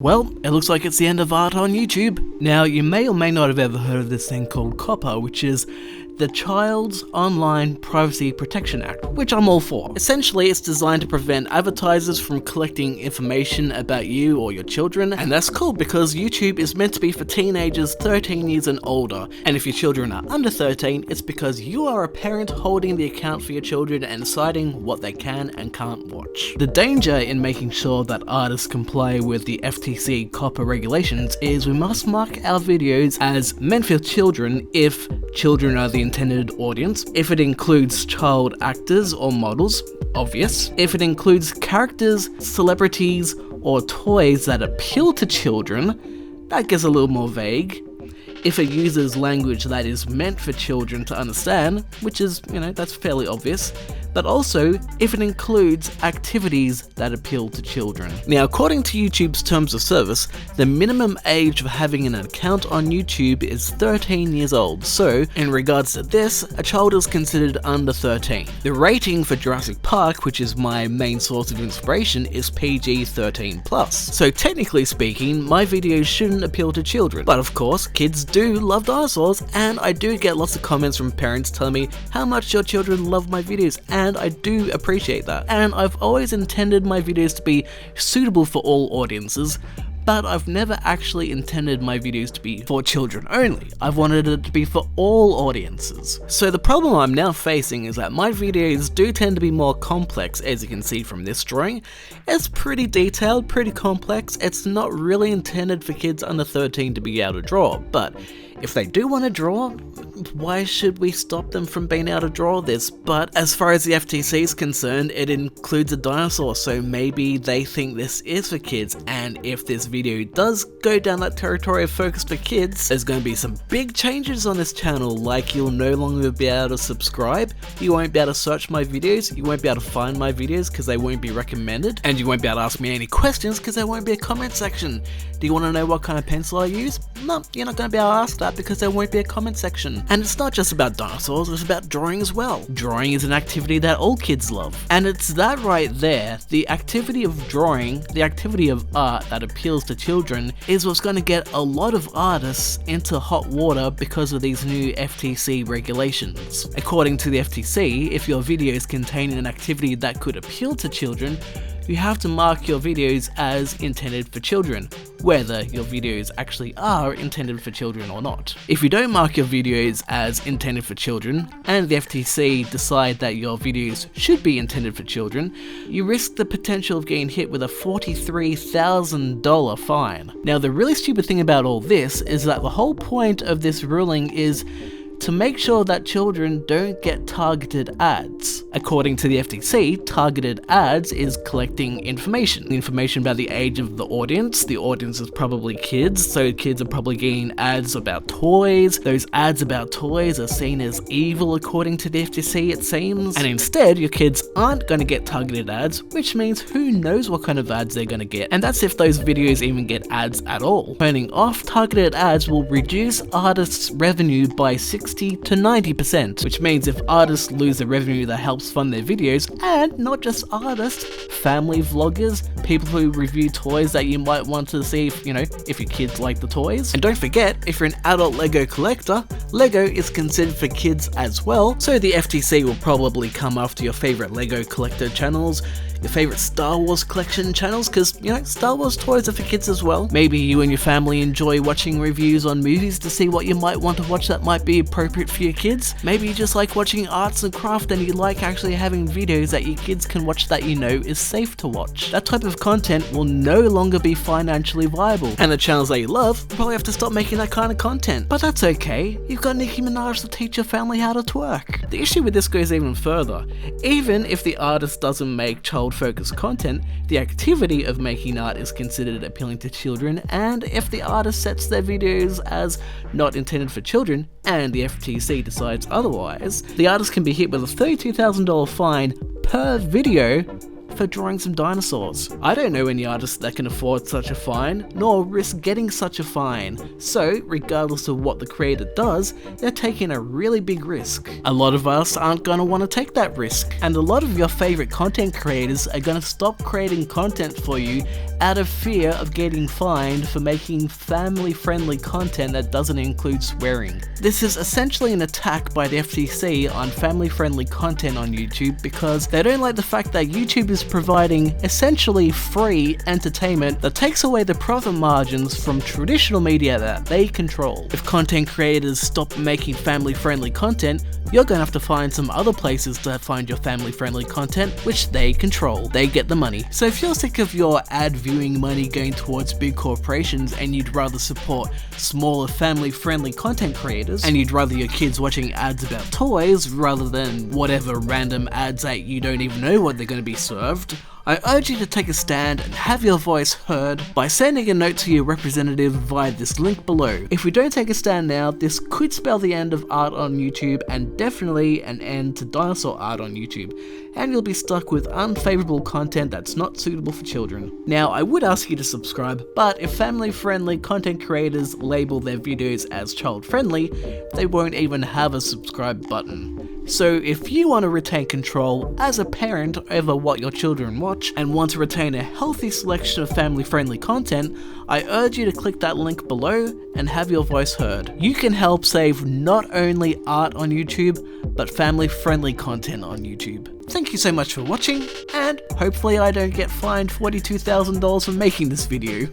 Well, it looks like it's the end of art on YouTube. Now, you may or may not have ever heard of this thing called COPPA, which is the Child's Online Privacy Protection Act, which I'm all for. Essentially, it's designed to prevent advertisers from collecting information about you or your children, and that's cool because YouTube is meant to be for teenagers 13 years and older, and if your children are under 13, it's because you are a parent holding the account for your children and deciding what they can and can't watch. The danger in making sure that artists comply with the FTC COPPA regulations is we must mark our videos as meant for children if children are the intended audience, if it includes child actors or models, obvious, if it includes characters, celebrities, or toys that appeal to children, that gets a little more vague, if it uses language that is meant for children to understand, which is, that's fairly obvious, but also if it includes activities that appeal to children. Now, according to YouTube's terms of service, the minimum age of having an account on YouTube is 13 years old, so in regards to this, a child is considered under 13. The rating for Jurassic Park, which is my main source of inspiration, is PG-13+. So technically speaking, my videos shouldn't appeal to children, but of course, kids do love dinosaurs, and I do get lots of comments from parents telling me how much your children love my videos, and I do appreciate that. And I've always intended my videos to be suitable for all audiences, but I've never actually intended my videos to be for children only. I've wanted it to be for all audiences. So the problem I'm now facing is that my videos do tend to be more complex, as you can see from this drawing. It's pretty detailed, pretty complex. It's not really intended for kids under 13 to be able to draw, but if they do want to draw, why should we stop them from being able to draw this? But as far as the FTC is concerned, it includes a dinosaur, so maybe they think this is for kids, and if this video does go down that territory of focus for kids, there's going to be some big changes on this channel, like you'll no longer be able to subscribe, you won't be able to search my videos, you won't be able to find my videos because they won't be recommended, and you won't be able to ask me any questions because there won't be a comment section. Do you want to know what kind of pencil I use? No, you're not going to be able to ask that because there won't be a comment section. And it's not just about dinosaurs, it's about drawing as well. Drawing is an activity that all kids love. And it's that right there, the activity of drawing, the activity of art that appeals to children, is what's going to get a lot of artists into hot water because of these new FTC regulations. According to the FTC, if your videos contain an activity that could appeal to children, you have to mark your videos as intended for children, whether your videos actually are intended for children or not. If you don't mark your videos as intended for children, and the FTC decide that your videos should be intended for children, you risk the potential of getting hit with a $43,000 fine. Now, the really stupid thing about all this is that the whole point of this ruling is to make sure that children don't get targeted ads. According to the FTC, targeted ads is collecting information about the age of the audience. The audience is probably kids, so kids are probably getting ads about toys. Those ads about toys are seen as evil according to the FTC, it seems. And instead, your kids aren't going to get targeted ads, which means who knows what kind of ads they're going to get. And that's if those videos even get ads at all. Turning off targeted ads will reduce artists' revenue by 60 to 90%, which means if artists lose the revenue that helps fund their videos, and not just artists, family vloggers, people who review toys that you might want to see if your kids like the toys. And don't forget, if you're an adult Lego collector, Lego is considered for kids as well, so the FTC will probably come after your favorite Lego collector channels, your favorite Star Wars collection channels, because, Star Wars toys are for kids as well. Maybe you and your family enjoy watching reviews on movies to see what you might want to watch that might be appropriate for your kids. Maybe you just like watching arts and craft and you like actually having videos that your kids can watch that is safe to watch. That type of content will no longer be financially viable, and the channels that you love will probably have to stop making that kind of content. But that's okay, you've got Nicki Minaj to teach your family how to twerk. The issue with this goes even further. Even if the artist doesn't make child-focused content, the activity of making art is considered appealing to children, and if the artist sets their videos as not intended for children, and the FTC decides otherwise, the artist can be hit with a $32,000 fine per video for drawing some dinosaurs. I don't know any artists that can afford such a fine, nor risk getting such a fine, so regardless of what the creator does, they're taking a really big risk. A lot of us aren't going to want to take that risk, and a lot of your favorite content creators are going to stop creating content for you out of fear of getting fined for making family-friendly content that doesn't include swearing. This is essentially an attack by the FTC on family-friendly content on YouTube because they don't like the fact that YouTube is providing essentially free entertainment that takes away the profit margins from traditional media that they control. If content creators stop making family-friendly content, you're gonna have to find some other places to find your family-friendly content, which they control. They get the money. So if you're sick of your ad viewing money going towards big corporations and you'd rather support smaller family-friendly content creators, and you'd rather your kids watching ads about toys rather than whatever random ads that you don't even know what they're gonna be served, I urge you to take a stand and have your voice heard by sending a note to your representative via this link below. If we don't take a stand now, this could spell the end of art on YouTube and definitely an end to dinosaur art on YouTube, and you'll be stuck with unfavorable content that's not suitable for children. Now, I would ask you to subscribe, but if family-friendly content creators label their videos as child-friendly, they won't even have a subscribe button. So if you want to retain control as a parent over what your children watch and want to retain a healthy selection of family-friendly content, I urge you to click that link below and have your voice heard. You can help save not only art on YouTube, but family-friendly content on YouTube. Thank you so much for watching, and hopefully I don't get fined $42,000 for making this video.